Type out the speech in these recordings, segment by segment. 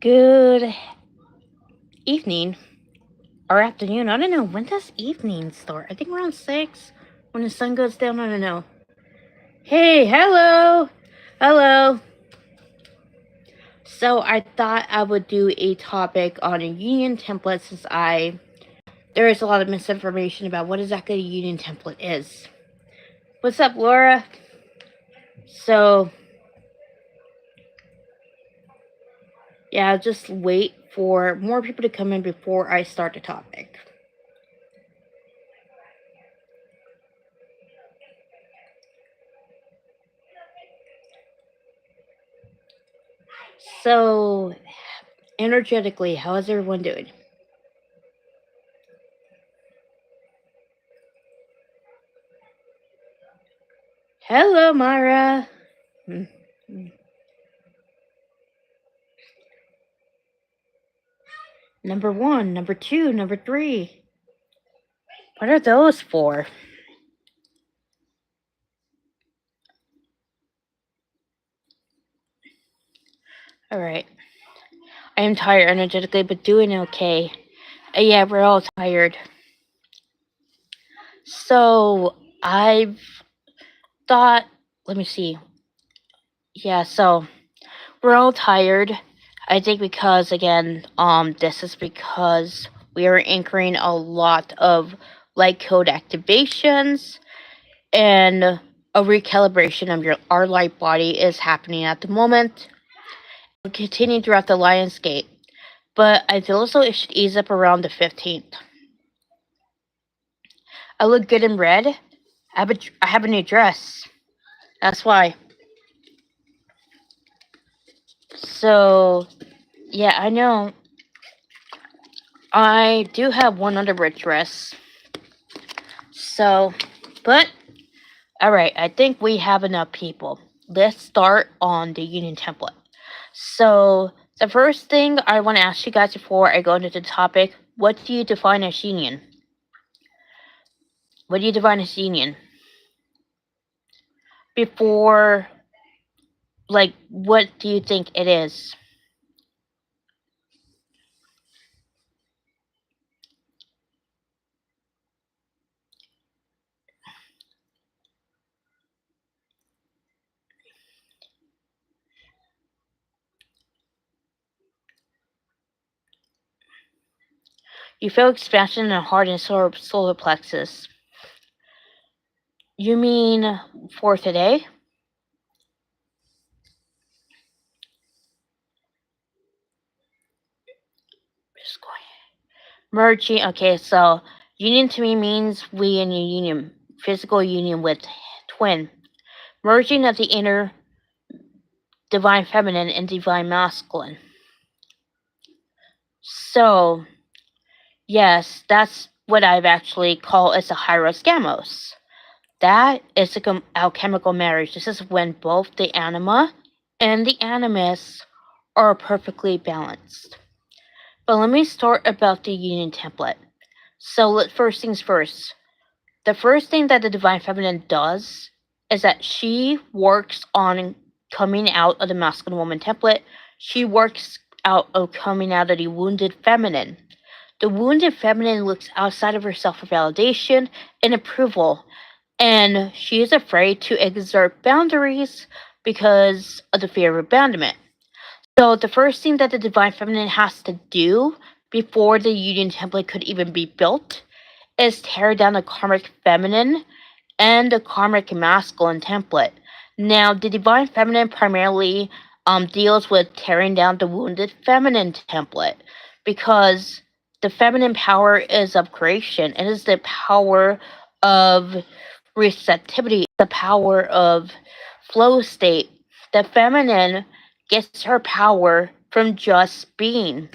Good evening or afternoon. I don't know. When does evening start? I think around 6 when the sun goes down. I don't know. Hey, hello. Hello. So I thought I would do a topic on a union template since there is a lot of misinformation about what exactly a union template is. What's up, Laura? So yeah, I'll just wait for more people to come in before I start the topic. So, energetically, how is everyone doing? Hello, Mara. Number 1, number 2, number 3. What are those for? Alright. I am tired energetically, but doing okay. Yeah, we're all tired. So, I've thought, let me see. Yeah, so, we're all tired. I think because, again, this is because we are anchoring a lot of light code activations and a recalibration of our light body is happening at the moment, continuing throughout the Lionsgate. But I feel as though it should ease up around the 15th. I look good in red. I have a new dress. That's why. So, yeah, I know. I do have one underwear dress. So, but, alright, I think we have enough people. Let's start on the union template. So, the first thing I want to ask you guys before I go into the topic, what do you define as union? What do you define as union? Before, like, what do you think it is? You feel expansion in the heart and solar plexus. You mean for today? Just going. Merging. Okay, so union to me means we in a union, physical union with twin. Merging of the inner divine feminine and divine masculine. So, yes, that's what I've actually called as a Hyros Gamos. That is a alchemical marriage. This is when both the anima and the animus are perfectly balanced. But let me start about the union template. So first things first. The first thing that the divine feminine does is that she works on coming out of the masculine woman template. She works out of coming out of the wounded feminine. The wounded feminine looks outside of herself for validation and approval, and she is afraid to exert boundaries because of the fear of abandonment. So the first thing that the divine feminine has to do before the union template could even be built is tear down the karmic feminine and the karmic masculine template. Now, the divine feminine primarily deals with tearing down the wounded feminine template because the feminine power is of creation. It is the power of receptivity, the power of flow state. The feminine gets her power from just being.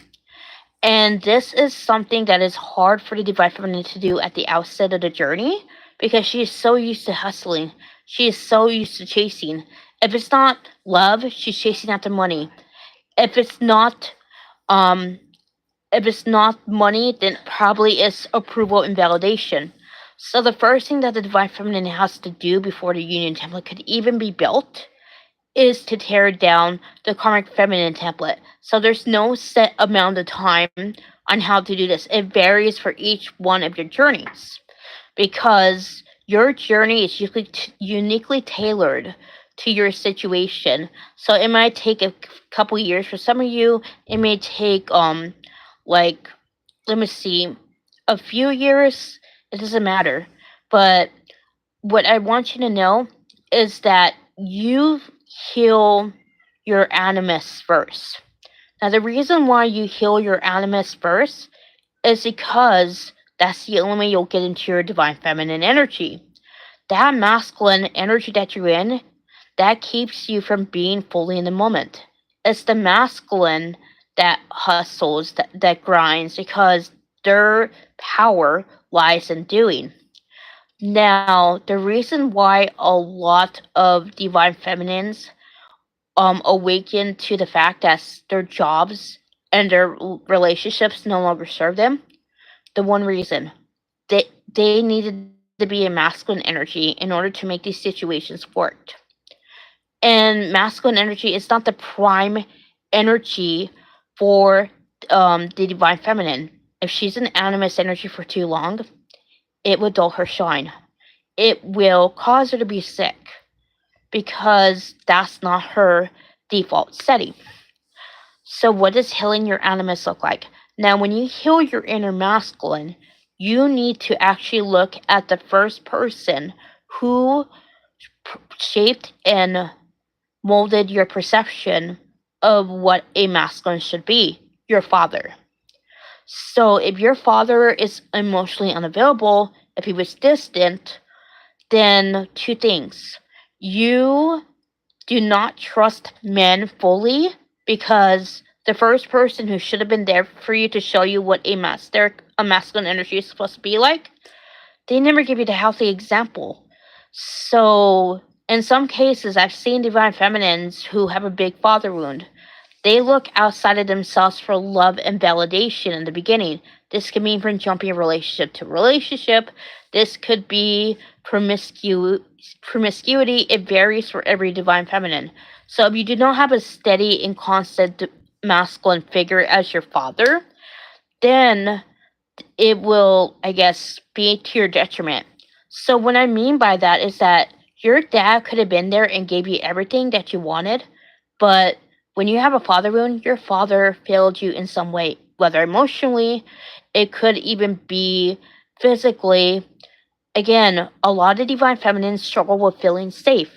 And this is something that is hard for the divine feminine to do at the outset of the journey because she is so used to hustling. She is so used to chasing. If it's not love, she's chasing after money. If it's not um if it's not money, then probably it's approval and validation. So the first thing that the divine feminine has to do before the union template could even be built is to tear down the karmic feminine template. So there's no set amount of time on how to do this. It varies for each one of your journeys because your journey is uniquely tailored to your situation. So it might take a couple years for some of you. It may take like, let me see, a few years. It doesn't matter. But what I want you to know is that you heal your animus first. Now, the reason why you heal your animus first is because that's the only way you'll get into your divine feminine energy. That masculine energy that you're in, that keeps you from being fully in the moment. It's the masculine that hustles, that grinds, because their power lies in doing. Now, the reason why a lot of divine feminines awaken to the fact that their jobs and their relationships no longer serve them, the one reason they needed to be a masculine energy in order to make these situations work. And masculine energy is not the prime energy for the divine feminine. If she's an animus energy for too long, it will dull her shine. It will cause her to be sick because that's not her default setting. So, what does healing your animus look like? Now, when you heal your inner masculine, you need to actually look at the first person who shaped and molded your perception of what a masculine should be, your father. So, if your father is emotionally unavailable, if he was distant, then two things. You do not trust men fully because the first person who should have been there for you to show you what a masculine energy is supposed to be like, they never give you the healthy example. So in some cases, I've seen divine feminines who have a big father wound. They look outside of themselves for love and validation in the beginning. This could mean from jumping relationship to relationship. This could be promiscuity. It varies for every divine feminine. So if you do not have a steady and constant masculine figure as your father, then it will, I guess, be to your detriment. So what I mean by that is that your dad could have been there and gave you everything that you wanted, but when you have a father wound, your father failed you in some way, whether emotionally, it could even be physically. Again, a lot of divine feminines struggle with feeling safe.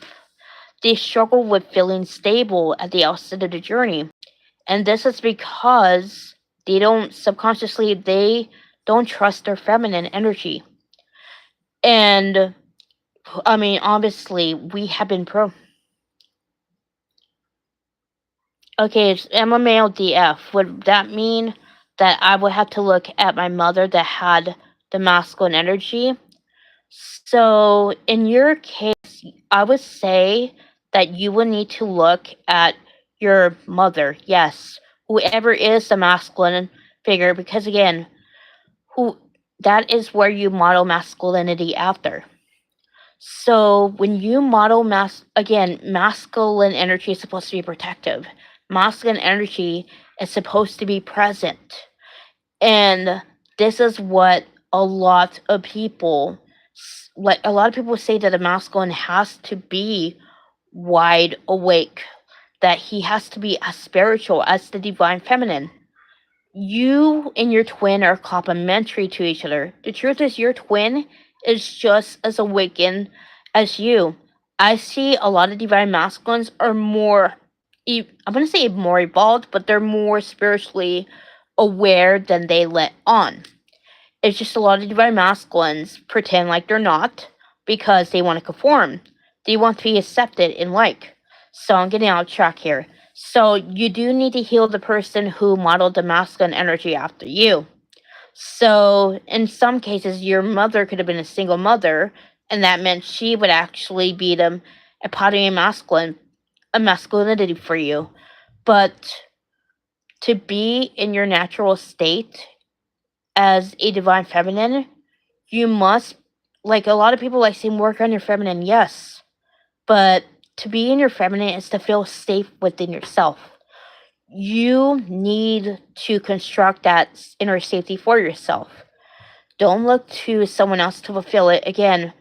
They struggle with feeling stable at the outset of the journey. And this is because they don't trust their feminine energy. And I mean, obviously, we have been Okay, I'm a male DF. Would that mean that I would have to look at my mother that had the masculine energy? So, in your case, I would say that you would need to look at your mother, yes, whoever is the masculine figure, because again, who that is where you model masculinity after. So when you model masculine energy is supposed to be protective. Masculine energy is supposed to be present. And this is what a lot of people say that a masculine has to be wide awake, that he has to be as spiritual as the divine feminine. You and your twin are complementary to each other. The truth is, your twin is just as awakened as you. I see a lot of divine masculines are more, I'm going to say more evolved, but they're more spiritually aware than they let on. It's just a lot of divine masculines pretend like they're not because they want to conform. They want to be accepted and like. So I'm getting out of track here. So you do need to heal the person who modeled the masculine energy after you. So, in some cases, your mother could have been a single mother, and that meant she would actually be the epitome of a masculinity for you. But to be in your natural state as a divine feminine, you must, like a lot of people like saying, work on your feminine, yes. But to be in your feminine is to feel safe within yourself. You need to construct that inner safety for yourself. Don't look to someone else to fulfill it. Again,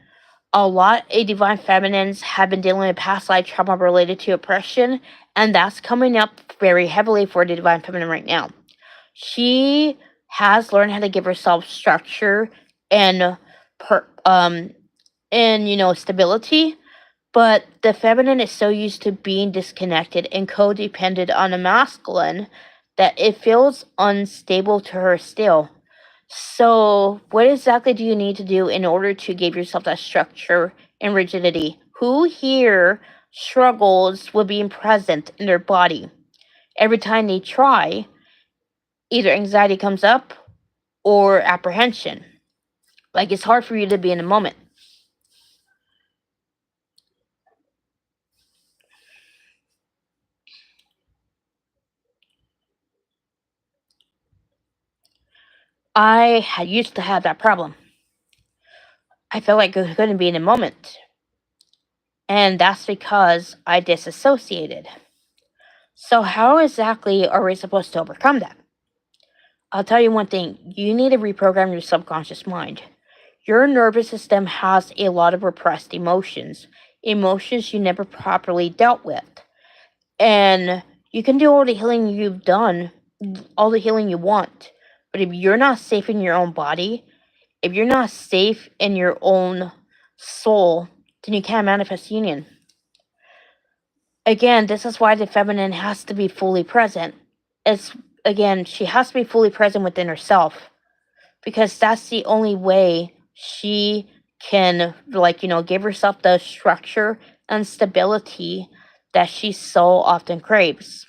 a lot of divine feminines have been dealing with past life trauma related to oppression, and that's coming up very heavily for the divine feminine right now. She has learned how to give herself structure and per, and stability, but the feminine is so used to being disconnected and codependent on the masculine that it feels unstable to her still. So, what exactly do you need to do in order to give yourself that structure and rigidity? Who here struggles with being present in their body? Every time they try, either anxiety comes up or apprehension. Like it's hard for you to be in the moment. Used to have that problem. I felt like I couldn't be in the moment. And that's because I disassociated. So, how exactly are we supposed to overcome that? I'll tell you one thing, you need to reprogram your subconscious mind. Your nervous system has a lot of repressed emotions, emotions you never properly dealt with. And you can do all the healing you've done, all the healing you want. But if you're not safe in your own body, if you're not safe in your own soul, then you can't manifest union. Again, this is why the feminine has to be fully present. It's again, she has to be fully present within herself because that's the only way she can give herself the structure and stability that she so often craves.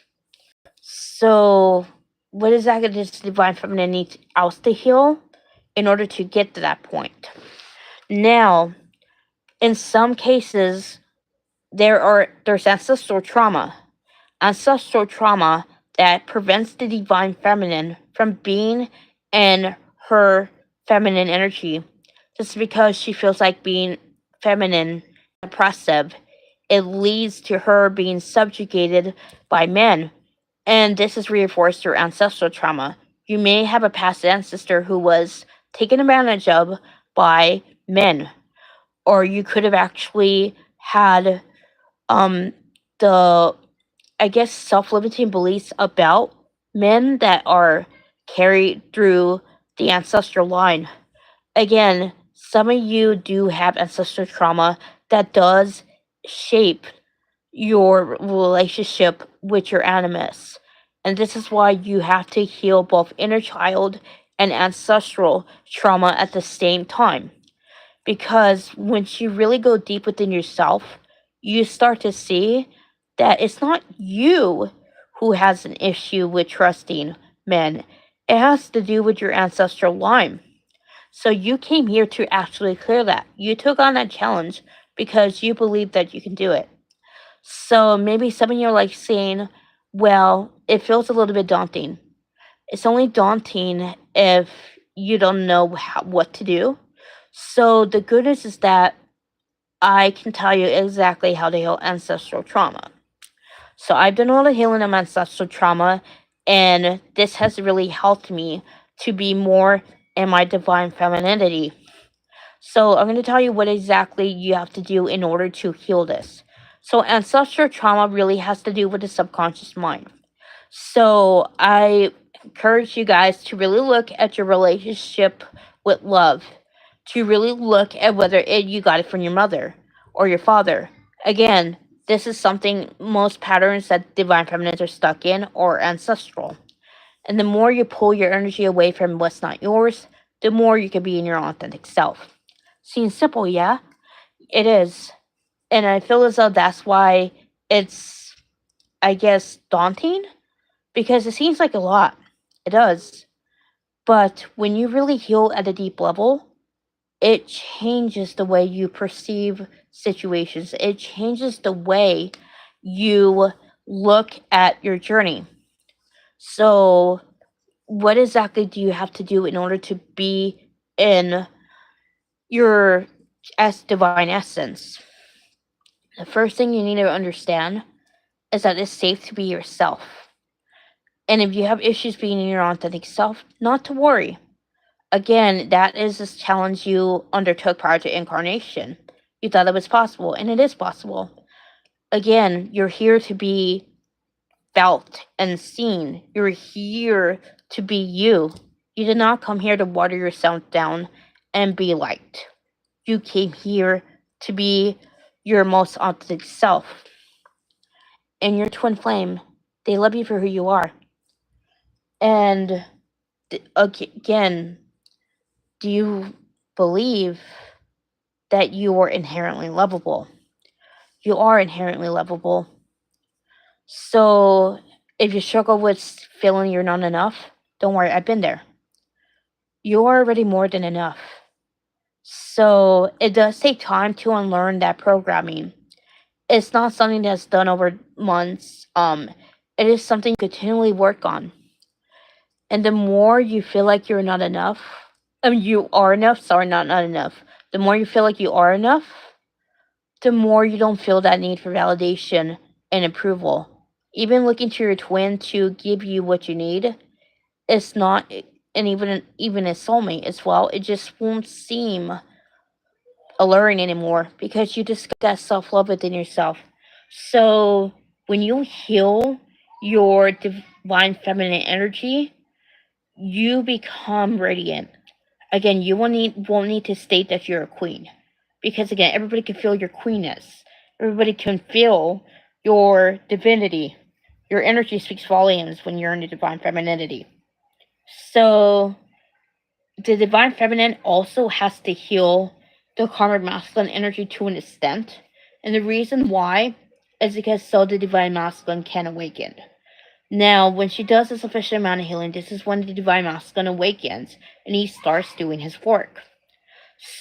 So what exactly does divine feminine need else to heal in order to get to that point? Now, in some cases, there's ancestral trauma that prevents the divine feminine from being in her feminine energy just because she feels like being feminine oppressive. It leads to her being subjugated by men, and this is reinforced through ancestral trauma. You may have a past ancestor who was taken advantage of by men, or you could have actually had um the self-limiting beliefs about men that are carried through the ancestral line. Again, some of you do have ancestral trauma that does shape your relationship with your animus. And this is why you have to heal both inner child and ancestral trauma at the same time. Because once you really go deep within yourself, you start to see that it's not you who has an issue with trusting men. It has to do with your ancestral line. So you came here to actually clear that. You took on that challenge because you believe that you can do it. So maybe some of you are like saying, well, it feels a little bit daunting. It's only daunting if you don't know what to do. So the good news is that I can tell you exactly how to heal ancestral trauma. So I've done a lot of healing of ancestral trauma, and this has really helped me to be more in my divine femininity. So I'm going to tell you what exactly you have to do in order to heal this. So ancestral trauma really has to do with the subconscious mind. So I encourage you guys to really look at your relationship with love, to really look at whether you got it from your mother or your father. Again, this is something most patterns that divine feminines are stuck in or ancestral. And the more you pull your energy away from what's not yours, the more you can be in your authentic self. Seems simple, yeah? It is. And I feel as though that's why it's, daunting because it seems like a lot. It does. But when you really heal at a deep level, it changes the way you perceive situations. It changes the way you look at your journey. So, what exactly do you have to do in order to be in your divine essence? The first thing you need to understand is that it's safe to be yourself. And if you have issues being in your authentic self, not to worry. Again, that is this challenge you undertook prior to incarnation. You thought it was possible, and it is possible. Again, you're here to be felt and seen. You're here to be you. You did not come here to water yourself down and be liked. You came here to be your most authentic self. And your twin flame, they love you for who you are. And again, do you believe that you are inherently lovable? You are inherently lovable. So if you struggle with feeling you're not enough, don't worry, I've been there. You're already more than enough. So it does take time to unlearn that programming. It's not something that's done over months. It is something you continually work on. And the more you feel like you're not enough, you are enough, sorry, not enough. The more you feel like you are enough, the more you don't feel that need for validation and approval. Even looking to your twin to give you what you need, it's not, and even a soulmate as well, it just won't seem alluring anymore because you just got that self love within yourself. So when you heal your divine feminine energy, you become radiant. Again, you won't need to state that you're a queen. Because again, everybody can feel your queenness. Everybody can feel your divinity. Your energy speaks volumes when you're in the divine femininity. So the divine feminine also has to heal the karmic masculine energy to an extent. And the reason why is because so the divine masculine can awaken. Now, when she does a sufficient amount of healing, this is when the divine masculine awakens and he starts doing his work.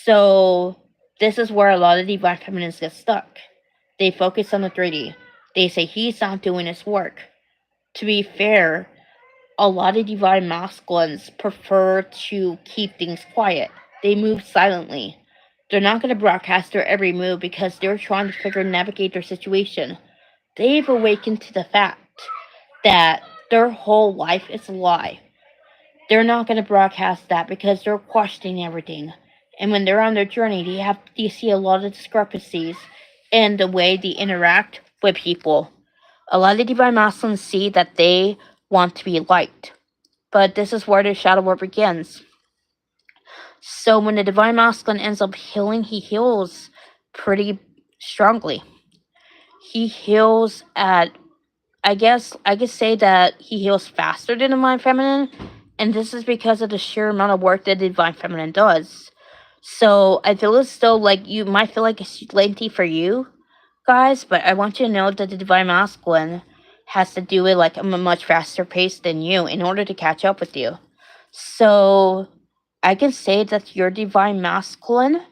So, this is where a lot of divine feminines get stuck. They focus on the 3D. They say he's not doing his work. To be fair, a lot of divine masculines prefer to keep things quiet. They move silently. They're not going to broadcast their every move because they're trying to figure and navigate their situation. They've awakened to the fact that their whole life is a lie. They're not going to broadcast that because they're questioning everything. And when they're on their journey, they see a lot of discrepancies in the way they interact with people. A lot of divine masculines see that they want to be liked. But this is where the shadow work begins. So when the divine masculine ends up healing, he heals pretty strongly. He heals at, I guess I could say that he heals faster than the divine feminine, and this is because of the sheer amount of work that the divine feminine does. So I feel as though like you might feel like it's lengthy for you guys, but I want you to know that the divine masculine has to do it like a much faster pace than you in order to catch up with you. So I can say that your divine masculine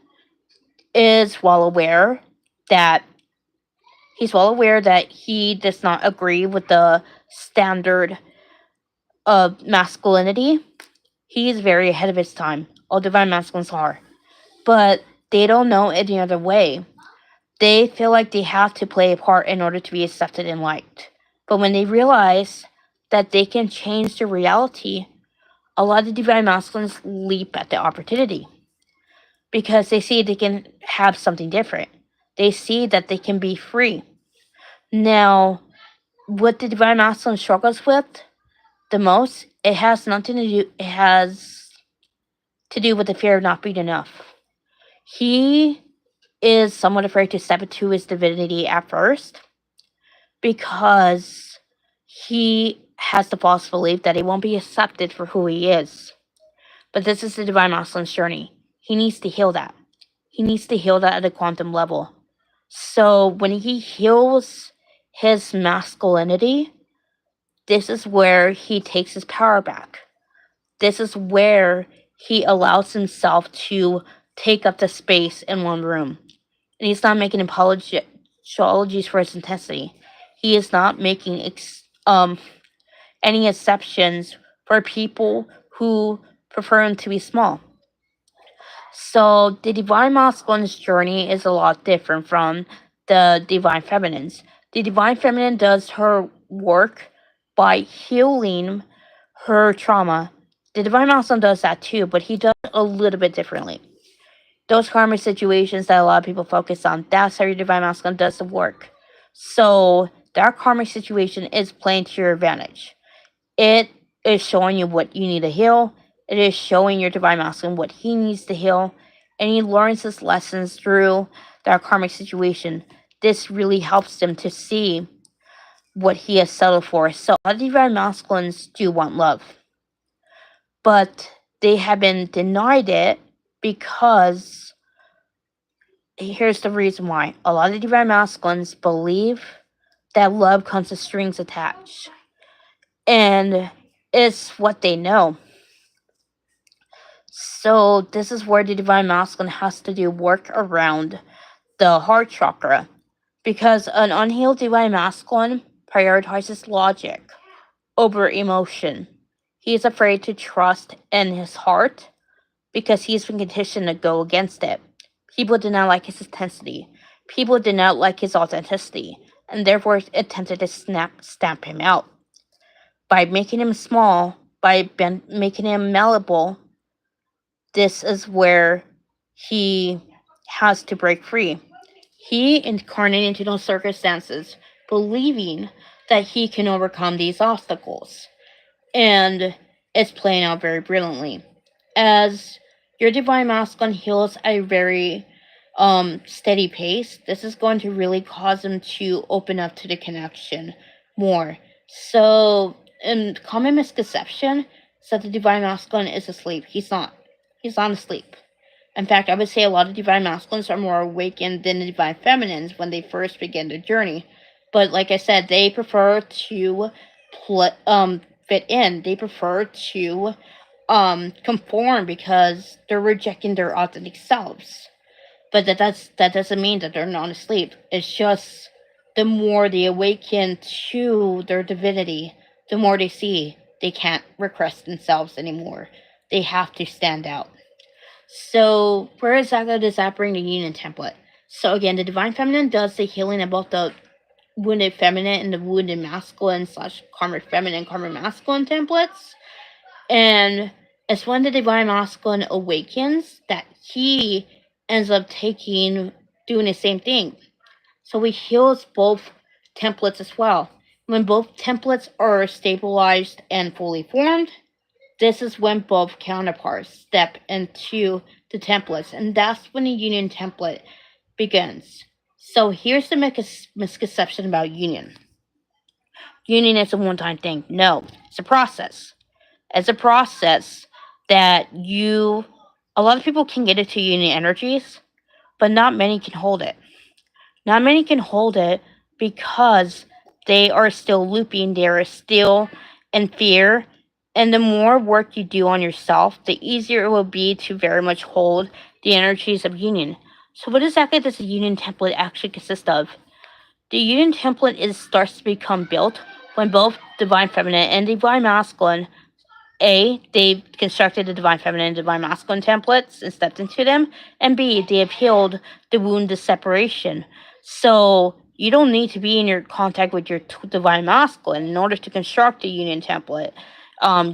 is well aware that he does not agree with the standard of masculinity. He is very ahead of his time. All divine masculines are. But they don't know any other way. They feel like they have to play a part in order to be accepted and liked. But when they realize that they can change the reality, a lot of divine masculines leap at the opportunity because they see they can have something different. They see that they can be free. Now, what the divine masculine struggles with the most, it has nothing to do. It has to do with the fear of not being enough. He is somewhat afraid to step into his divinity at first because he has the false belief that he won't be accepted for who he is. But this is the divine masculine's journey. He needs to heal that. He needs to heal that at a quantum level. So when he heals his masculinity, this is where he takes his power back. This is where he allows himself to take up the space in one room. And he's not making apologies for his intensity. He is not making any exceptions for people who prefer him to be small. So the divine masculine's journey is a lot different from the divine feminine's. The divine feminine does her work by healing her trauma. The divine masculine does that too, but he does it a little bit differently. Those karmic situations that a lot of people focus on, that's how your divine masculine does the work. So that karmic situation is playing to your advantage. It is showing you what you need to heal. It is showing your divine masculine what he needs to heal. And he learns his lessons through that karmic situation. This really helps him to see what he has settled for. So a lot of divine masculines do want love. But they have been denied it because here's the reason why. A lot of divine masculines believe that love comes with strings attached. And it's what they know. So this is where the divine masculine has to do work around the heart chakra. Because an unhealed divine masculine prioritizes logic over emotion. He is afraid to trust in his heart because he's been conditioned to go against it. People did not like his intensity. People did not like his authenticity, and therefore attempted to stamp him out. By making him small, by making him malleable, this is where he has to break free. He incarnated into those circumstances, believing that he can overcome these obstacles. And it's playing out very brilliantly. As your divine masculine heals at a very steady pace, this is going to really cause him to open up to the connection more. So, in common misconception is that the divine masculine is asleep. He's not. He's not asleep. In fact, I would say a lot of divine masculines are more awakened than the divine feminines when they first begin their journey. But like I said, they prefer to fit in. They prefer to conform because they're rejecting their authentic selves. But that doesn't mean that they're not asleep. It's just the more they awaken to their divinity, the more they see they can't repress themselves anymore. They have to stand out. So where exactly does that bring the union template? So again, the divine feminine does the healing of both the wounded feminine and the wounded masculine / karmic feminine, karmic masculine templates. And it's when the divine masculine awakens that he ends up doing the same thing. So he heals both templates as well. When both templates are stabilized and fully formed, this is when both counterparts step into the templates, and that's when the union template begins. So here's the misconception about union. Union is a one-time thing. No, it's a process. It's a process that a lot of people can get into union energies, but not many can hold it. Not many can hold it because they are still looping, they are still in fear. And the more work you do on yourself, the easier it will be to very much hold the energies of union. So, what exactly does a union template actually consist of? The union template starts to become built when both divine feminine and divine masculine they've constructed the divine feminine and divine masculine templates and stepped into them. And B, they have healed the wound of separation. So you don't need to be in your contact with your divine masculine in order to construct a union template.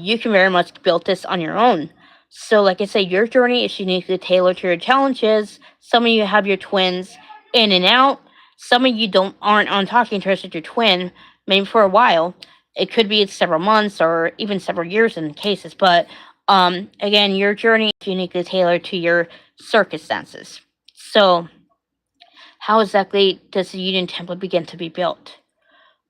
You can very much build this on your own. So like I said, your journey is uniquely tailored to your challenges. Some of you have your twins in and out. Some of you aren't on talking terms with your twin, maybe for a while. It could be several months or even several years in cases, but again, your journey is uniquely tailored to your circumstances. So, how exactly does the union template begin to be built?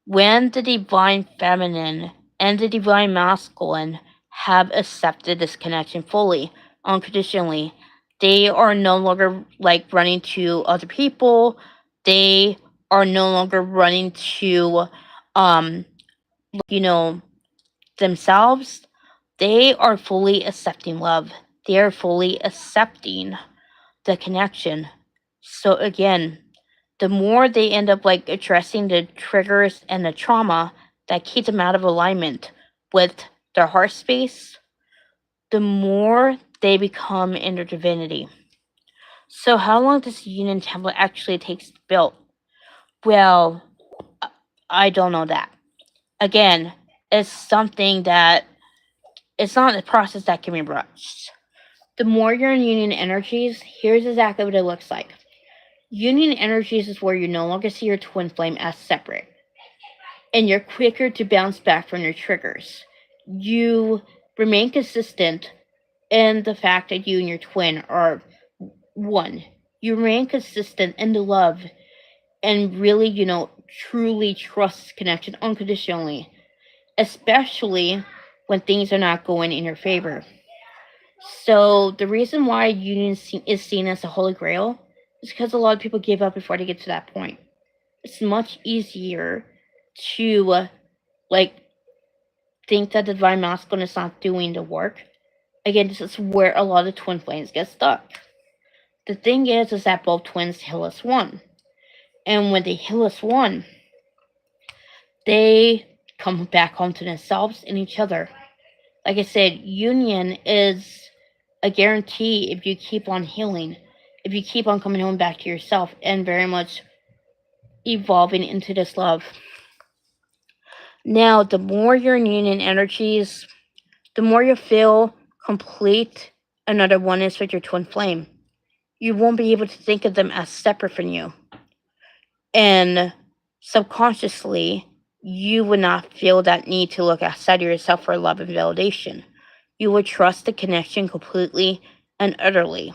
When the divine feminine and the divine masculine have accepted this connection fully, unconditionally, they are no longer like running to other people. They are no longer running to, um, themselves. They are fully accepting love. They are fully accepting the connection. So again, the more they end up like addressing the triggers and the trauma that keeps them out of alignment with their heart space, the more they become in their divinity. So how long does the union temple actually takes to build? Well, I don't know that. Again, it's something that it's not a process that can be rushed. The more you're in union energies, here's exactly what it looks like. Union energies is where you no longer see your twin flame as separate, and you're quicker to bounce back from your triggers. You remain consistent in the fact that you and your twin are one. You remain consistent in the love and really, truly trust connection unconditionally, especially when things are not going in your favor. So the reason why union is seen as a holy grail is because a lot of people give up before they get to that point. It's much easier to like think that the divine masculine is not doing the work. Again, this is where a lot of twin flames get stuck. The thing is that both twins heal as one. And when they heal as one, they come back home to themselves and each other. Like I said, union is a guarantee if you keep on healing, if you keep on coming home back to yourself and very much evolving into this love. Now, the more you're in union energies, the more you feel complete another oneness with your twin flame. You won't be able to think of them as separate from you. And subconsciously, you would not feel that need to look outside of yourself for love and validation. You would trust the connection completely and utterly.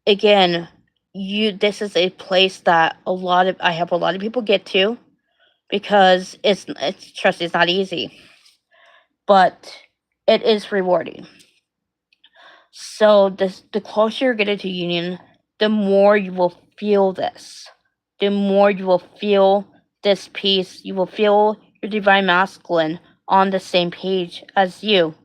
Again, this is a place that I help a lot of people get to because it's trust is not easy, but it is rewarding. So the closer you get to union, the more you will feel this. The more you will feel this peace. You will feel your divine masculine on the same page as you.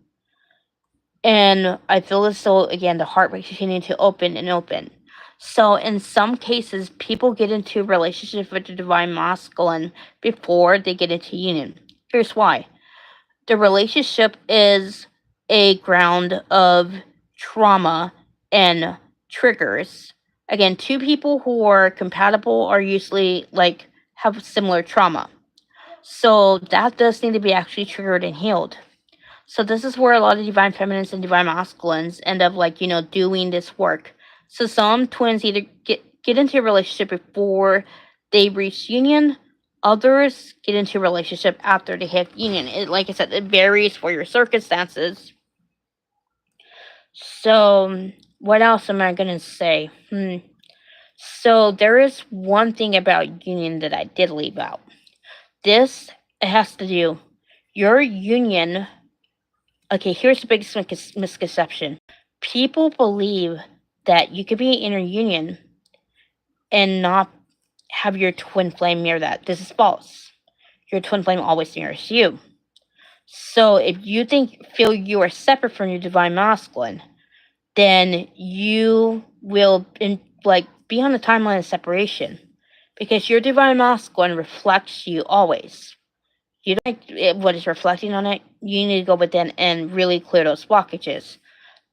And I feel as though, again, the heart will continue to open and open. So in some cases, people get into a relationship with the divine masculine before they get into union. Here's why. The relationship is a ground of trauma and triggers. Again, two people who are compatible are usually like have similar trauma. So that does need to be actually triggered and healed. So this is where a lot of divine feminines and divine masculines end up doing this work. So some twins either get into a relationship before they reach union, others get into a relationship after they hit union. Like I said, it varies for your circumstances. So what else am I gonna say? So there is one thing about union that I did leave out. This has to do your union. Okay, here's the biggest misconception. People believe that you could be in a union and not have your twin flame mirror that. This is false. Your twin flame always mirrors you. So if you feel you are separate from your divine masculine, then you will be on the timeline of separation because your divine masculine reflects you always. You don't like what is reflecting on it. You need to go within and really clear those blockages.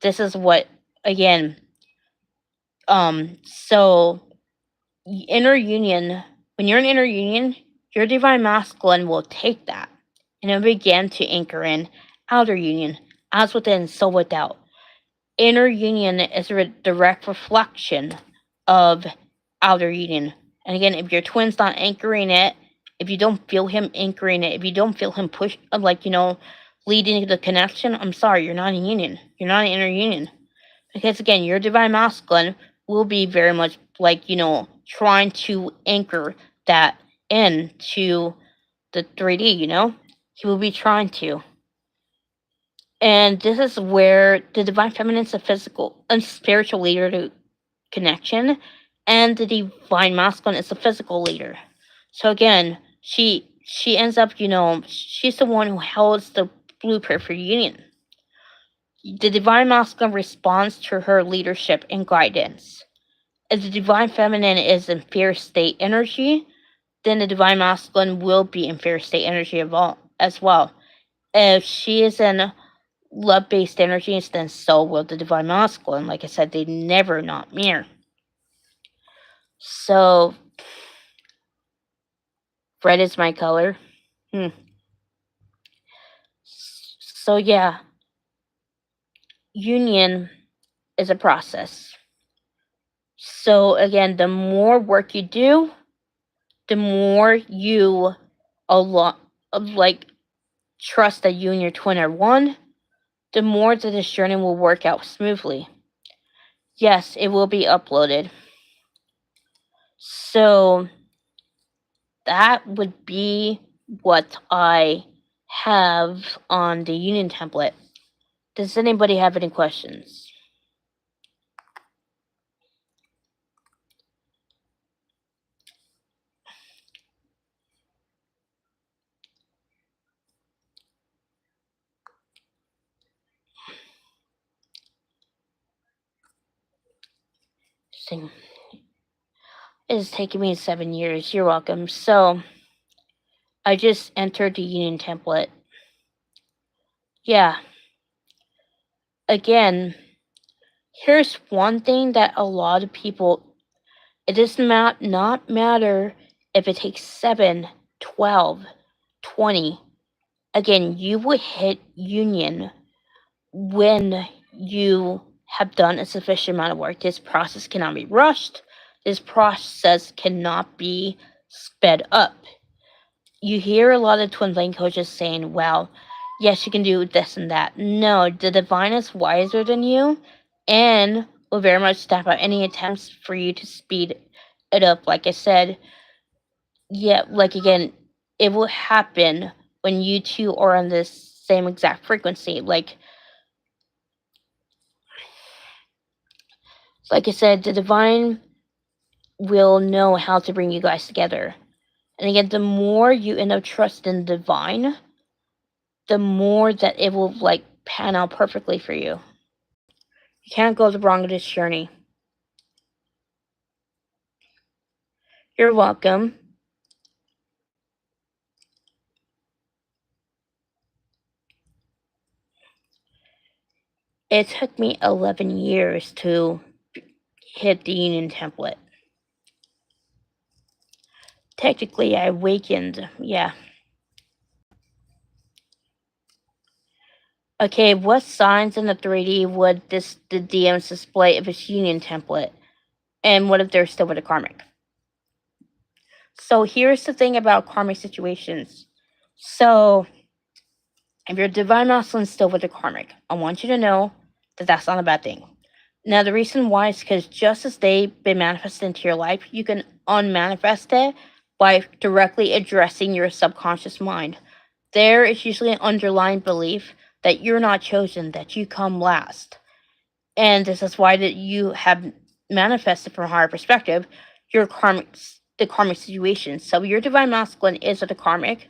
This is what, again, so inner union, when you're in inner union, your divine masculine will take that and it'll begin to anchor in outer union, as within, so without. Inner union is a direct reflection of outer union. And again, if your twin's not anchoring it, if you don't feel him anchoring it, if you don't feel him push, leading the connection, I'm sorry, you're not in union. You're not in inner union. Because again, your divine masculine will be very much trying to anchor that into the 3D, He will be trying to. And this is where the divine feminine is a physical and spiritual leader to connection, and the divine masculine is a physical leader. So again, she ends up, she's the one who holds the blueprint for union. The divine masculine responds to her leadership and guidance. If the divine feminine is in fear state energy, then the divine masculine will be in fear state energy as well. If she is in love-based energies, then so will the divine masculine. Like I said, they never not mirror. So, red is my color. So yeah, union is a process. So again, the more work you do, the more you trust that you and your twin are one, the more that this journey will work out smoothly. Yes, it will be uploaded. So that would be what I have on the union template. Does anybody have any questions? It has taken me 7 years. You're welcome. So, I just entered the union template. Yeah. Again, here's one thing that a lot of people, it does not matter if it takes 7, 12, 20. Again, you will hit union when you have done a sufficient amount of work. This process cannot be rushed. This process cannot be sped up. You hear a lot of twin flame coaches saying, well, yes, you can do this and that. No, the divine is wiser than you and will very much stop out any attempts for you to speed it up. Like I said, yeah, like again, it will happen when you two are on this same exact frequency. Like I said, the divine will know how to bring you guys together. And again, the more you end up trusting the divine, the more that it will pan out perfectly for you. You can't go wrong with this journey. You're welcome. It took me 11 years to hit the union template. Technically, I awakened, yeah. Okay, what signs in the 3D would the DMs display if it's union template? And what if they're still with a karmic? So here's the thing about karmic situations. So if your divine masculine is still with a karmic, I want you to know that that's not a bad thing. Now, the reason why is because just as they've been manifested into your life, you can unmanifest it by directly addressing your subconscious mind. There is usually an underlying belief that you're not chosen, that you come last. And this is why that you have manifested from a higher perspective the karmic situation. So your divine masculine is with the karmic.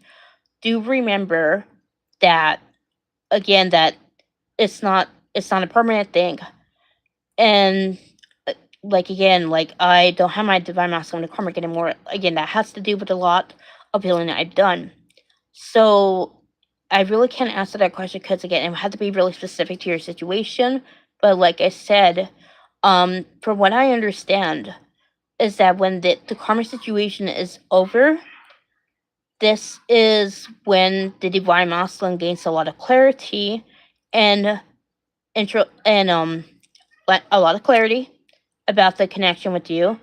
Do remember that, again, that it's not a permanent thing. And I don't have my divine masculine and karmic anymore. Again, that has to do with a lot of healing that I've done. So I really can't answer that question because, again, it had to be really specific to your situation. But like I said, from what I understand, is that when the karmic situation is over, this is when the divine masculine gains a lot of clarity and a lot of clarity about the connection with you,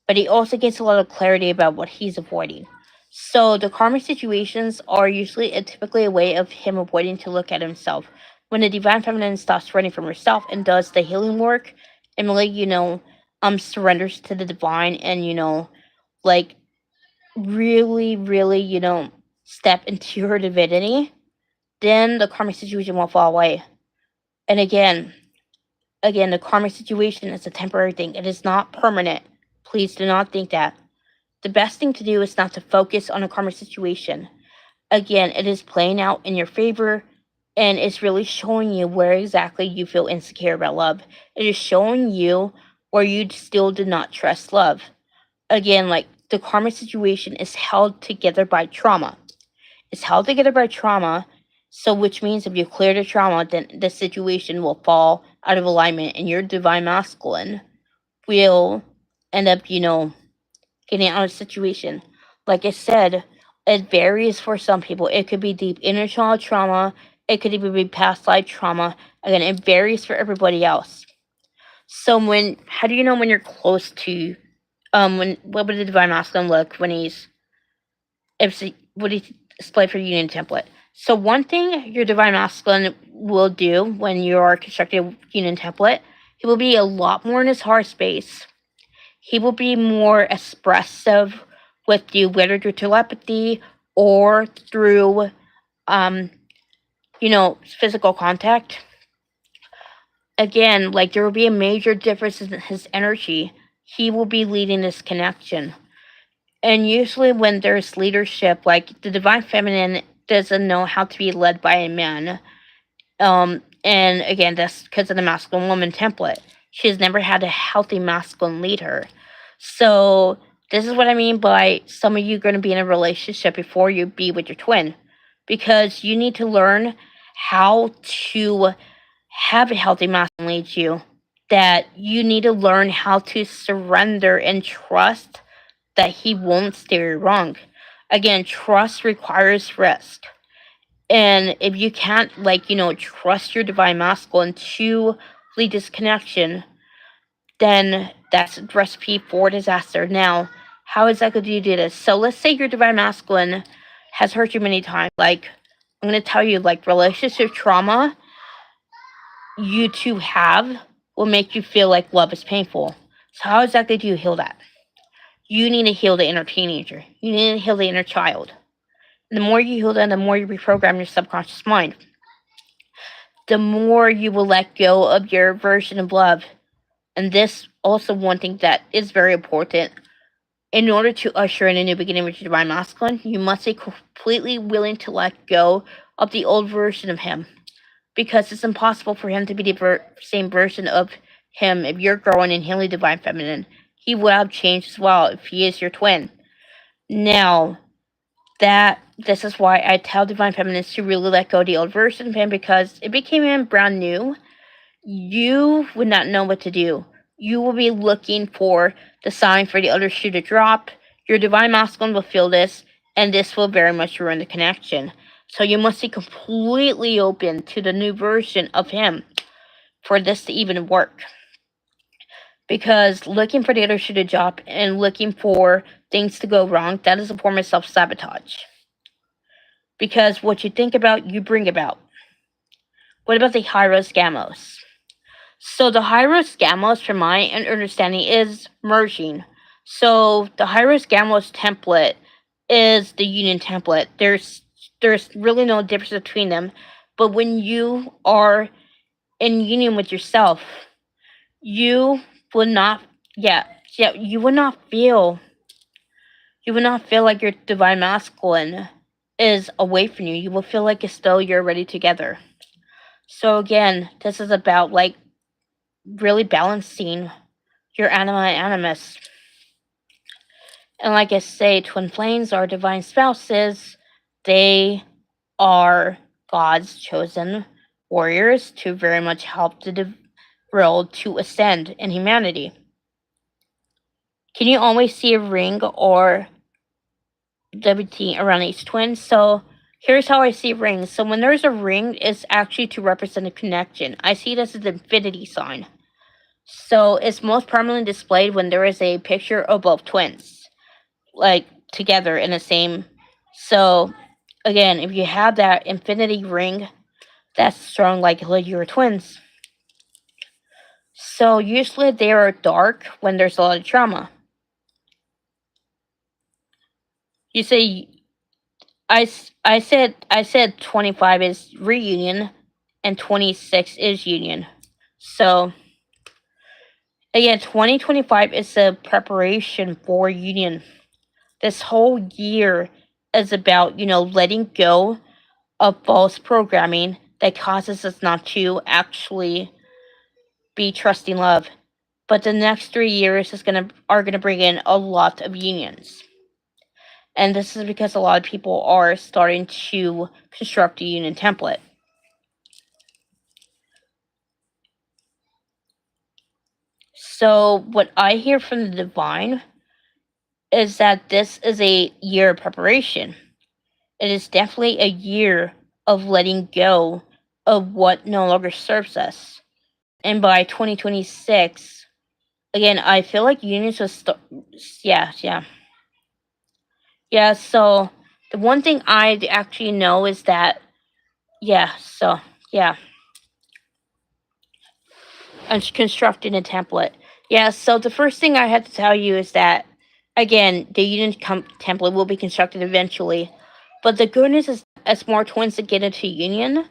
but he also gets a lot of clarity about what he's avoiding. So the karmic situations are usually typically a way of him avoiding to look at himself. When the divine feminine stops running from herself and does the healing work, and really, surrenders to the divine and, really, really, step into her divinity, then the karmic situation will fall away. And again, the karmic situation is a temporary thing. It is not permanent. Please do not think that. The best thing to do is not to focus on a karmic situation. Again, it is playing out in your favor. And it's really showing you where exactly you feel insecure about love. It is showing you where you still do not trust love. Again, like the karmic situation is held together by trauma. It's held together by trauma. So, which means if you clear the trauma, then the situation will fall out of alignment, and your divine masculine will end up, getting out of the situation. Like I said, it varies for some people. It could be deep inner child trauma. It could even be past life trauma. Again, it varies for everybody else. So how do you know when you're close to, what would the divine masculine look when what he's displayed for union template? So one thing your divine masculine will do when you are constructing a union template, he will be a lot more in his heart space. He will be more expressive with you, whether through telepathy or through, um, physical contact. Again, like there will be a major difference in his energy. He will be leading this connection. And usually, when there's leadership, like the divine feminine doesn't know how to be led by a man. And again, that's because of the masculine woman template. She's never had a healthy masculine lead her. So this is what I mean by some of you going to be in a relationship before you be with your twin, because you need to learn how to have a healthy masculine lead you. That you need to learn how to surrender and trust that he won't steer you wrong. Again, trust requires risk. And if you can't, trust your divine masculine to lead this connection, then that's a recipe for disaster. Now, how exactly do you do this? So let's say your divine masculine has hurt you many times. Like, I'm going to tell you, like, relationship trauma you two have will make you feel like love is painful. So how exactly do you heal that? You need to heal the inner teenager. You need to heal the inner child. The more you heal them, the more you reprogram your subconscious mind. The more you will let go of your version of love. And this also one thing that is very important. In order to usher in a new beginning with your divine masculine, you must be completely willing to let go of the old version of him. Because it's impossible for him to be the same version of him if you're growing in healing divine feminine. He will have changed as well if he is your twin. Now, this is why I tell divine feminists to really let go of the old version of him, because if it came in brand new, you would not know what to do. You will be looking for the sign for the other shoe to drop. Your divine masculine will feel this, and this will very much ruin the connection. So you must be completely open to the new version of him for this to even work. Because looking for the other shoe to drop and looking for things to go wrong, that is a form of self-sabotage. Because what you think about, you bring about. What about the Hyros Gamos? So the Hyros Gamos, from my understanding, is merging. So the Hyros Gamos template is the union template. There's really no difference between them. But when you are in union with yourself, you will not you will not feel like your divine masculine is away from you. You will feel like it's still you're already together. So again, this is about like really balancing your anima and animus. And like I say, twin flames are divine spouses. They are God's chosen warriors to very much help the world to ascend in humanity. Can you always see a ring or WT around each twin? So here's how I see rings. So when there's a ring, it's actually to represent a connection. I see this as an infinity sign. So it's most prominently displayed when there is a picture of both twins, like together in the same. So again, if you have that infinity ring, that's strong likelihood you're twins. So usually they are dark when there's a lot of trauma. You say I said 25 is reunion and 26 is union. So again, 2025 is a preparation for union. This whole year is about, letting go of false programming that causes us not to actually be trusting love. But the next 3 years are gonna bring in a lot of unions. And this is because a lot of people are starting to construct a union template. So what I hear from the divine is that this is a year of preparation. It is definitely a year of letting go of what no longer serves us. And by 2026, again, I feel like unions will start. Yeah, yeah. Yeah, so the one thing I actually know is that, yeah, so, yeah, I'm constructing a template. Yeah, so the first thing I had to tell you is that, again, the union template will be constructed eventually. But the good news is, as more twins that get into union,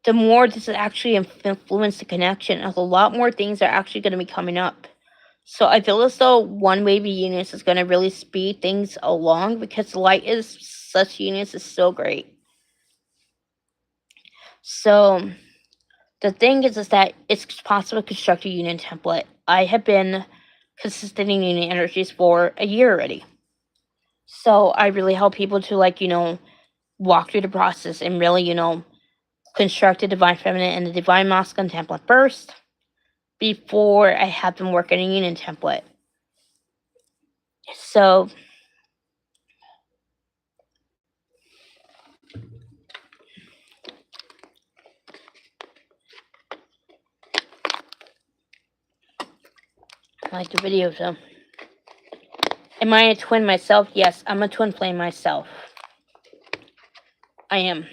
the more this is actually influence the connection, as a lot more things are actually going to be coming up. So I feel as though one wavy unions is going to really speed things along, because light is such unions is so great. So the thing is that it's possible to construct a union template. I have been consistent in union energies for a year already. So I really help people to, like, walk through the process and really, construct the divine feminine and the divine masculine template first before I have them work on a union template. So I like the video. So am I a twin myself? Yes, I'm a twin flame myself. I am.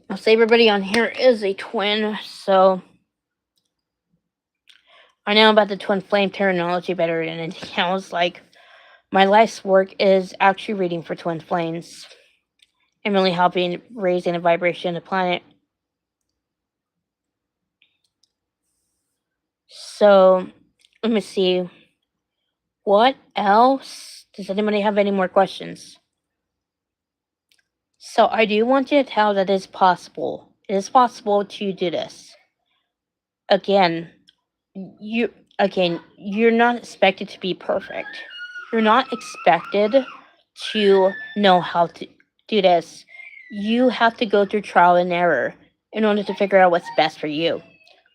I'll say everybody on here is a twin, so I know about the twin flame terminology better than anything else. Like, my life's work is actually reading for twin flames and really helping raising the vibration of the planet. So let me see. What else? Does anybody have any more questions? So I do want you to tell that it's possible. It is possible to do this. Again, you're not expected to be perfect. You're not expected to know how to do this. You have to go through trial and error in order to figure out what's best for you.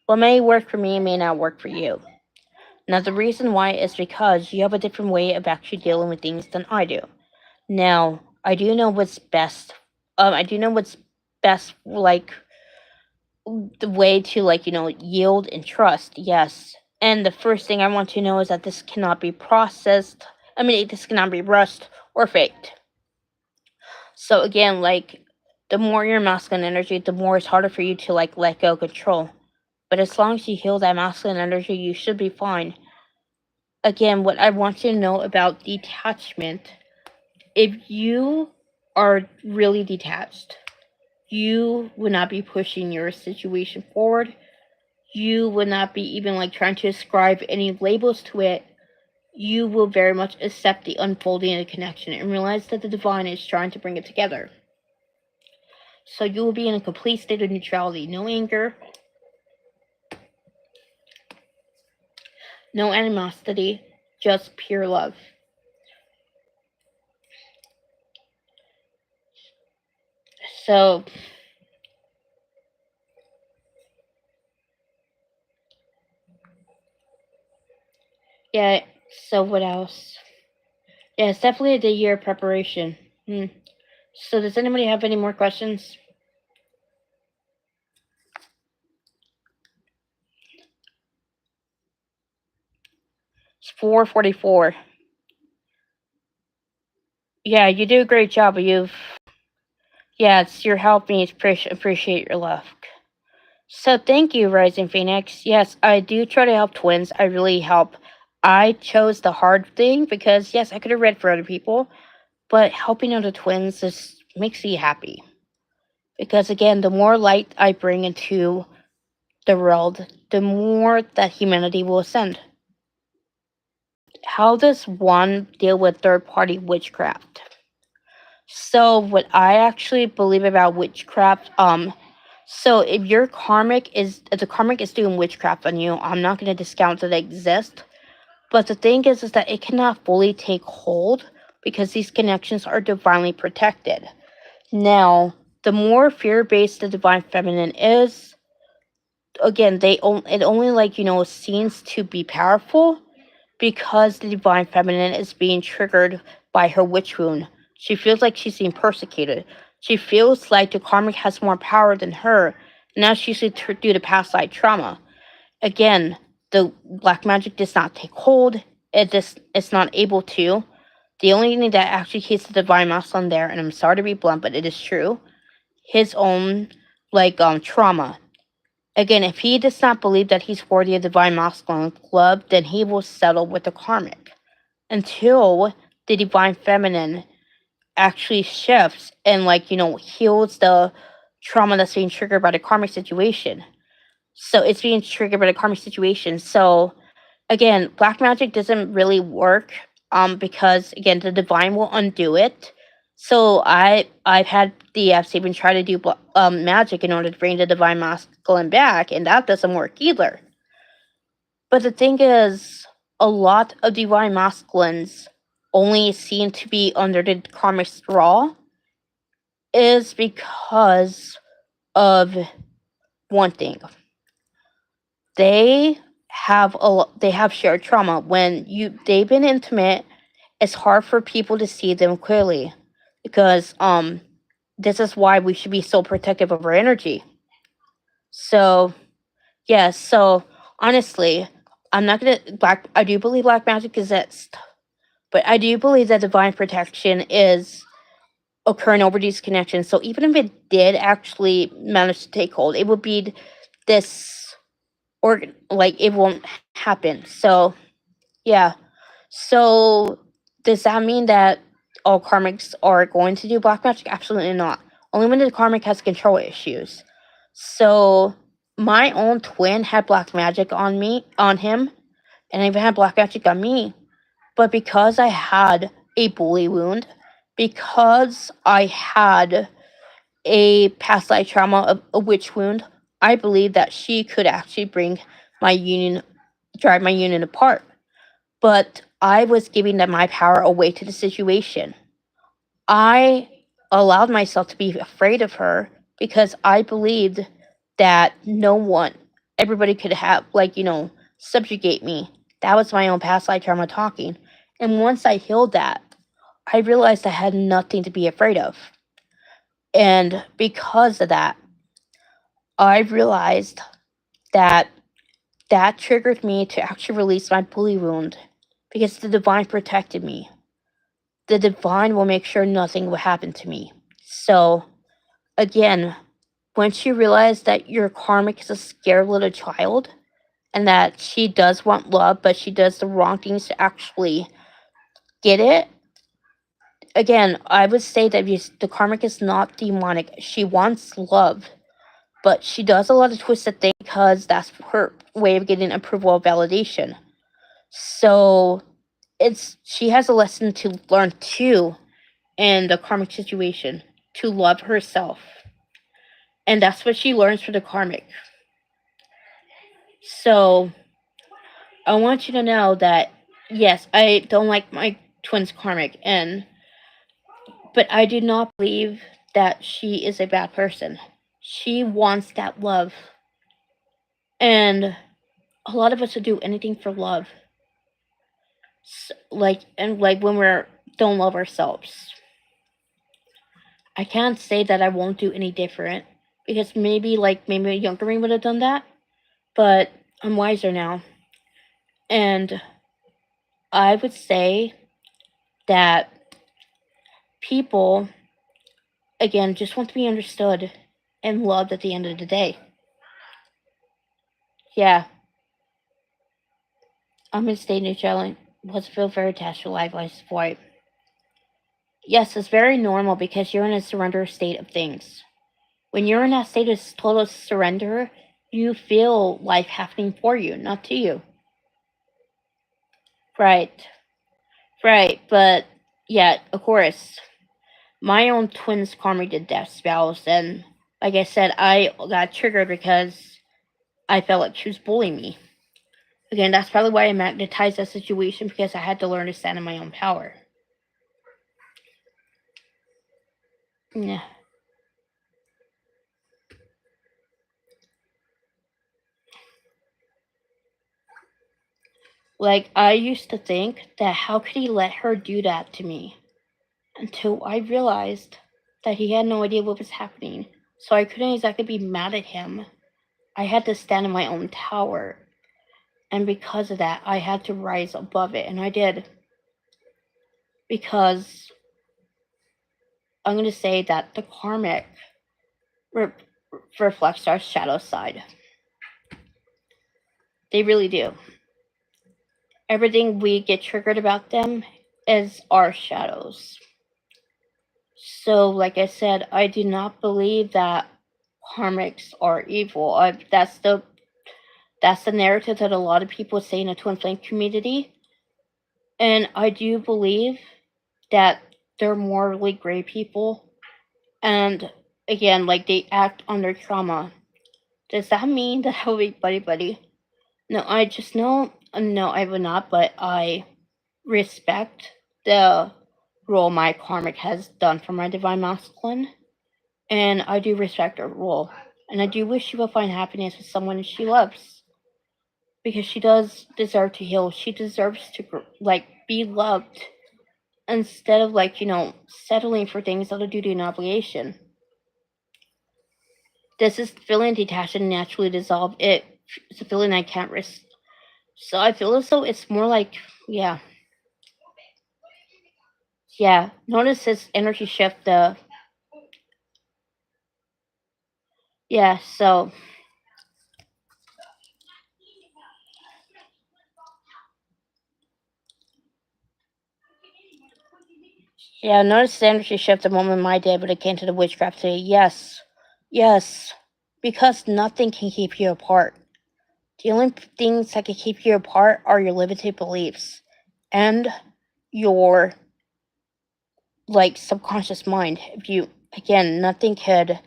What may work for me may not work for you. Now, the reason why is because you have a different way of actually dealing with things than I do. Now, I do know what's best. I do know what's best, like the way to, like, yield and trust. Yes. And the first thing I want to know is that this cannot be processed. I mean, this cannot be rushed or faked. So again, like, the more your masculine energy, the more it's harder for you to, like, let go control. But as long as you heal that masculine energy, you should be fine. Again, what I want you to know about detachment, if you are really detached, you would not be pushing your situation forward. You would not be even, like, trying to ascribe any labels to it. You will very much accept the unfolding of the connection and realize that the divine is trying to bring it together. So you will be in a complete state of neutrality. No anger, no animosity, just pure love. So yeah, so what else? Yeah, it's definitely a year of preparation. So does anybody have any more questions? It's 4:44. Yeah, you do a great job. Yeah, it's your help me appreciate your love. So thank you, Rising Phoenix. Yes, I do try to help twins. I really help. I chose the hard thing because, yes, I could have read for other people, but helping other twins just makes me happy. Because again, the more light I bring into the world, the more that humanity will ascend. how does one deal with third party witchcraft? So what I actually believe about witchcraft, so if the karmic is doing witchcraft on you, I'm not gonna discount that they exist. But the thing is that it cannot fully take hold because these connections are divinely protected. Now, the more fear-based the divine feminine is, again, it only seems to be powerful because the divine feminine is being triggered by her witch wound. She feels like she's being persecuted. She feels like the karmic has more power than her. Now she's due to past life trauma. Again, the black magic does not take hold. It's not able to. The only thing that actually keeps the divine masculine there, and I'm sorry to be blunt, but it is true, his own trauma. Again, if he does not believe that he's worthy of divine masculine love, then he will settle with the karmic until the divine feminine actually shifts and heals the trauma that's being triggered by the karmic situation. So it's being triggered by the karmic situation. So again, black magic doesn't really work because again the divine will undo it. So I've had the Sabian try to do magic in order to bring the divine masculine back, and that doesn't work either. But the thing is, a lot of divine masculines only seem to be under the karmic thrall is because of one thing. They they have shared trauma. When they've been intimate, it's hard for people to see them clearly because this is why we should be so protective of our energy. So yes, so honestly, I'm not gonna black. I do believe black magic exists, but I do believe that divine protection is occurring over these connections. So even if it did actually manage to take hold, it would be this or it won't happen. So yeah. So does that mean that all karmics are going to do black magic? Absolutely not. Only when the karmic has control issues. So my own twin had black magic on him, and even had black magic on me. But because I had a bully wound, because I had a past life trauma of a witch wound, I believe that she could actually my union, drive my union apart. But I was giving them my power away to the situation. I allowed myself to be afraid of her because I believed that everybody could have, subjugate me. That was my own past life trauma talking. And once I healed that, I realized I had nothing to be afraid of. And because of that, I realized that that triggered me to actually release my bully wound because the divine protected me. The divine will make sure nothing will happen to me. So, again, once you realize that your karmic is a scared little child and that she does want love, but she does the wrong things to actually get it, again, I would say that the karmic is not demonic. She wants love, but she does a lot of twisted things because that's her way of getting approval of validation. So, she has a lesson to learn too in the karmic situation, to love herself. And that's what she learns from the karmic. So I want you to know that yes, I don't like my twin's karmic, but I do not believe that she is a bad person. She wants that love. And a lot of us will do anything for love. When we're don't love ourselves. I can't say that I won't do any different because maybe a younger me would have done that, but I'm wiser now. And I would say that people, again, just want to be understood and loved at the end of the day. Yeah, I'm in state neutral was feel very attached to life I support. Yes, it's very normal because you're in a surrender state of things. When you're in that state of total surrender, you feel life happening for you, not to you. Right. Right. But yeah, of course, my own twin's karmic did death spells, and like I said, I got triggered because I felt like she was bullying me. Again, that's probably why I magnetized that situation, because I had to learn to stand in my own power. Yeah. Like, I used to think that how could he let her do that to me? Until I realized that he had no idea what was happening. So I couldn't exactly be mad at him. I had to stand in my own tower. And because of that, I had to rise above it. And I did. Because I'm going to say that the karmic re- reflects our shadow side. They really do. Everything we get triggered about them is our shadows. So, like I said, I do not believe that karmics are evil. That's the narrative that a lot of people say in the twin flame community, and I do believe that they're morally gray people, and again, like, they act under trauma. Does that mean that I will be buddy buddy? No, I just know. No, I would not. But I respect the role my karmic has done for my divine masculine, and I do respect her role, and I do wish she will find happiness with someone she loves, because she does deserve to heal. She deserves to like be loved, instead of, like, settling for things out of duty and obligation. This is feeling detached and naturally dissolve. It's a feeling I can't risk. So I feel as though it's more like, yeah, yeah. Notice this energy shift. Yeah. So yeah, notice the energy shift the moment my day, but it came to the witchcraft today. Yes, yes, because nothing can keep you apart. The only things that can keep you apart are your limited beliefs and your, like, subconscious mind. If you, again, nothing could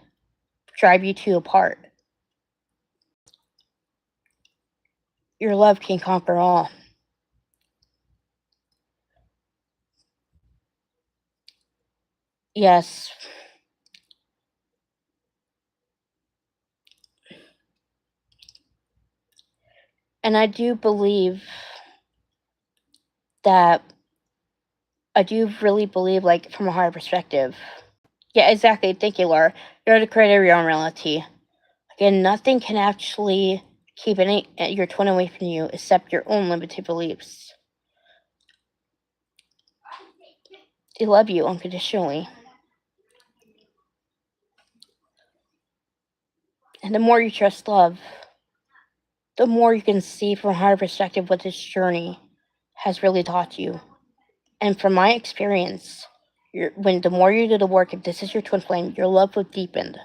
drive you two apart. Your love can conquer all. Yes, and I do believe that I do really believe, like, from a higher perspective. Yeah, exactly. Thank you, Laura. You're the creator of your own reality. Again, nothing can actually keep your twin away from you except your own limited beliefs. They love you unconditionally. And the more you trust love, the more you can see from a higher perspective what this journey has really taught you. And from my experience, when the more you do the work, if this is your twin flame, your love will deepen.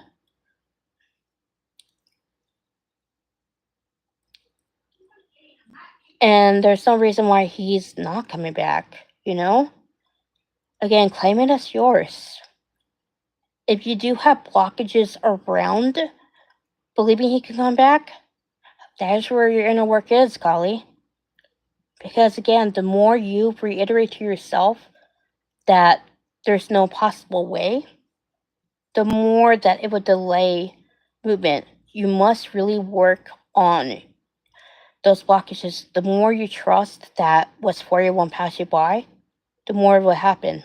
And there's no reason why he's not coming back, you know? Again, claim it as yours. If you do have blockages around believing he can come back, that is where your inner work is, Golly. Because again, the more you reiterate to yourself that there's no possible way, the more that it would delay movement. You must really work on those blockages. The more you trust that what's for you won't pass you by, the more it will happen.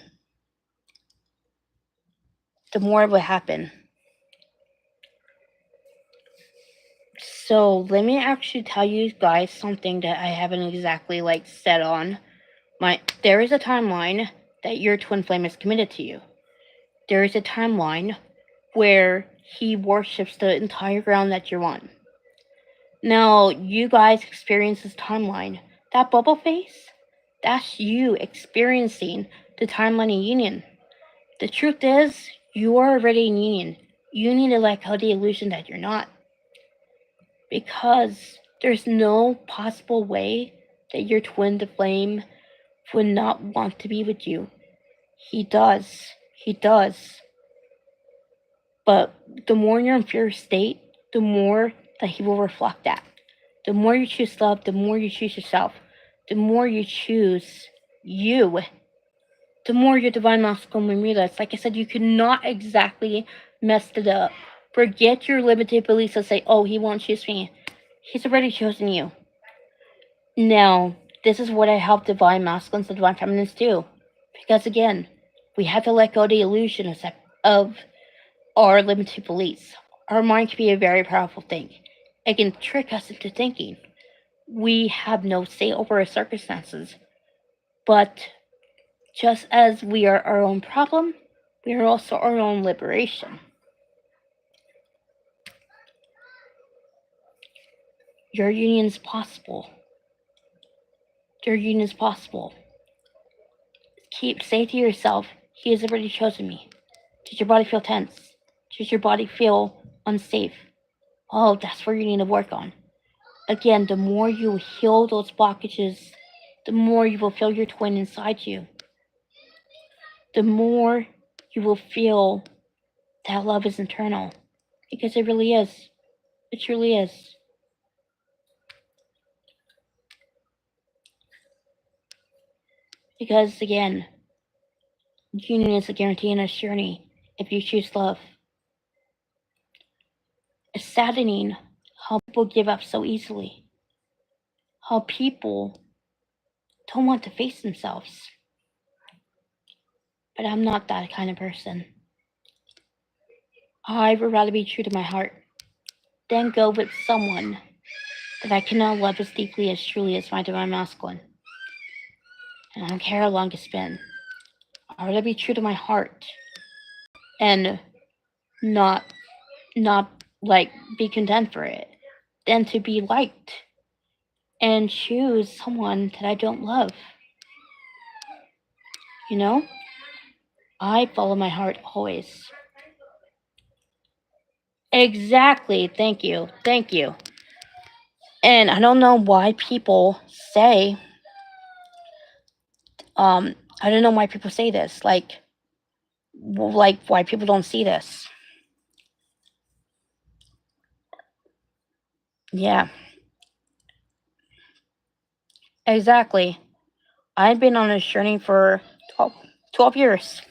The more it will happen. So let me actually tell you guys something that I haven't exactly, like, set on. There is a timeline that your twin flame is committed to you. There is a timeline where he worships the entire ground that you're on. Now, you guys experience this timeline. That bubble face, that's you experiencing the timeline of union. The truth is, you are already in union. You need to let go of the illusion that you're not. Because there's no possible way that your twin, the flame, would not want to be with you. He does. He does. But the more you're in fear state, the more that he will reflect that. The more you choose love, the more you choose yourself, the more you choose you, the more your divine masculine will realize. Like I said, you cannot exactly mess it up. Forget your limited beliefs and say, oh, he won't choose me. He's already chosen you. Now, this is what I help divine masculines and divine feminines do. Because again, we have to let go of the illusion of our limited beliefs. Our mind can be a very powerful thing. It can trick us into thinking we have no say over our circumstances. But just as we are our own problem, we are also our own liberation. Your union is possible. Your union is possible. Say to yourself, he has already chosen me. Does your body feel tense? Does your body feel unsafe? Oh, that's where you need to work on. Again, the more you heal those blockages, the more you will feel your twin inside you. The more you will feel that love is eternal. Because it really is. It truly is. Because again, union is a guarantee in a journey if you choose love. It's saddening how people give up so easily. How people don't want to face themselves. But I'm not that kind of person. I would rather be true to my heart than go with someone that I cannot love as deeply as truly as my divine masculine. And I don't care how long it's been. I'd rather be true to my heart and not like be content for it than to be liked and choose someone that I don't love. You know? I follow my heart always. Exactly. Thank you. Thank you. And I don't know why people say, I don't know why people say this. Like why people don't see this. Yeah. Exactly. I've been on this journey for 12 years.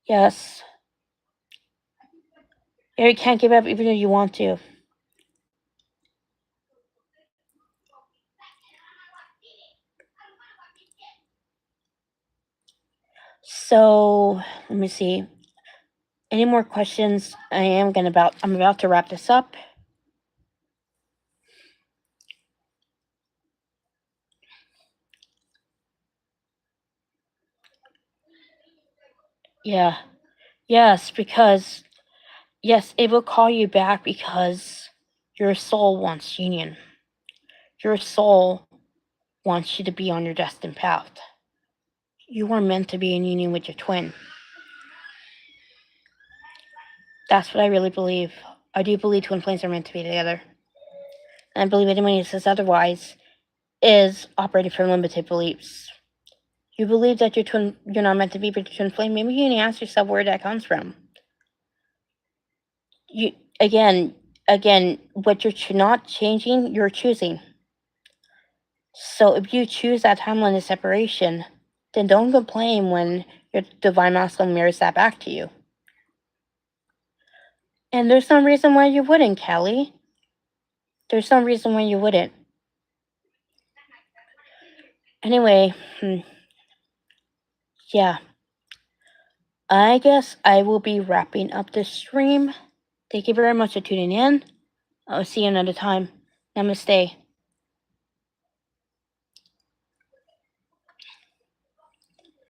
Yes. You can't give up even if you want to. So let me see. Any more questions? I'm about to wrap this up. Yeah. Yes, because yes, it will call you back because your soul wants union. Your soul wants you to be on your destined path. You are meant to be in union with your twin. That's what I really believe. I do believe twin flames are meant to be together. And I believe anyone who says otherwise is operating from limited beliefs. You believe that you're not meant to be with your twin flame. Maybe you need to ask yourself where that comes from. You again, what you're not changing, you're choosing. So if you choose that timeline of separation, then don't complain when your divine masculine mirrors that back to you. And there's no reason why you wouldn't, Kelly. There's no reason why you wouldn't. Anyway, yeah. I guess I will be wrapping up this stream. Thank you very much for tuning in. I'll see you another time. Namaste.